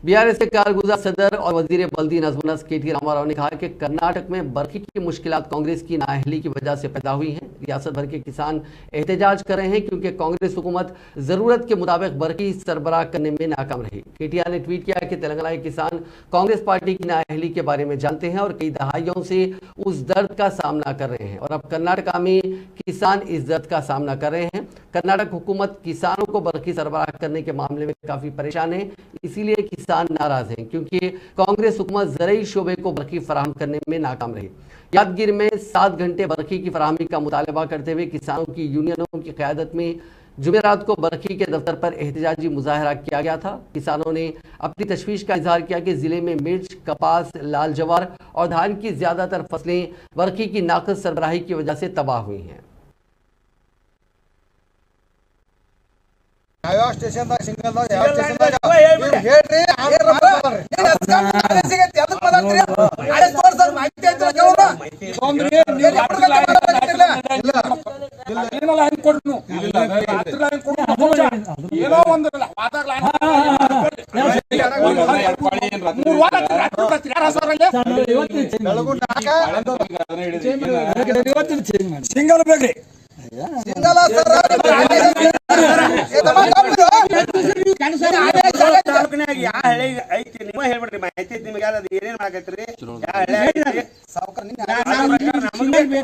BRS के कारगुजार सदर और वजीर बल्दी नजमुनस केटी रामाराव ने कहा कि कर्नाटक में बरखी की मुश्किलात कांग्रेस की नाअहली की वजह से पैदा हुई हैं। रियासत भर के किसान एहतजाज कर रहे हैं क्योंकि कांग्रेस हुकूमत जरूरत के मुताबिक बरखी सरबराह करने में नाकाम रही। केटीआर ने ट्वीट किया कि तेलंगाना के किसान कांग्रेस पार्टी की नाअहली के बारे में जानते हैं और कई दहाइयों से उस दर्द का सामना कर रहे हैं और अब कर्नाटक में किसान इस दर्द का सामना कर रहे हैं। कर्नाटक हुकूमत किसानों को बरखी सरबराह करने के मामले में काफी परेशान है, इसीलिए किसान नाराज हैं क्योंकि कांग्रेस हुकूमत ज़रई शोबे को बरखी फराहम करने में नाकाम रही। यादगीर में 7 घंटे बरखी की फराहमी का मुतालबा करते हुए किसानों की यूनियनों की क़यादत में जुमेरात को बरखी के दफ्तर पर एहतजाजी मुजाहरा किया गया था। किसानों ने अपनी तशवीश का इजहार किया कि जिले में मिर्च, कपास, लाल जवार और धान की ज्यादातर फसलें बरखी की नाक़िस सरबराही की वजह से तबाह हुई हैं। स्टेशन ಸಿಂಗಲ್ ಬೇಕ್ರಿ ಹೇಳ್ಬಿಡ್ರಿ ಮಾಹಿತಿ ನಿಮ್ಗೆ ಏನೇನ್ ಮಾಡಕತ್ರಿ